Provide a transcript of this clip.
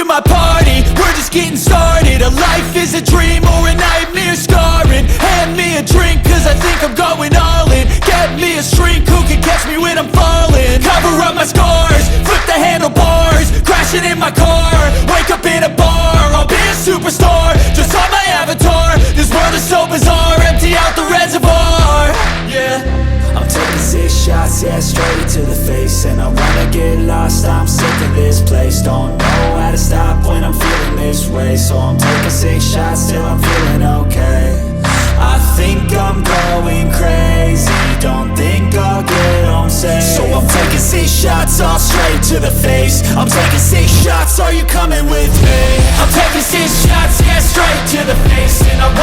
my party, we're just getting started. A life is a dream or a nightmare scarring. Hand me a drink cause I think I'm going all in. Get me a shrink who can catch me when I'm falling. Cover up my scars, flip the handlebars, crashing in my car, wake up in a bar. I'll be a superstar, just on my avatar. This world is so bizarre, empty out the reservoir. Yeah, I'm taking 6 shots, yeah, straight to the face. And I wanna get lost, I'm sick of this place. Don't know how to stop when I'm feeling this way. So I'm taking 6 shots till I'm feeling okay. I think I'm going crazy, don't think I'll get home safe. So I'm taking 6 shots, all straight to the face. I'm taking 6 shots, are you coming with me? I'm taking 6 shots, yeah, straight to the face. And I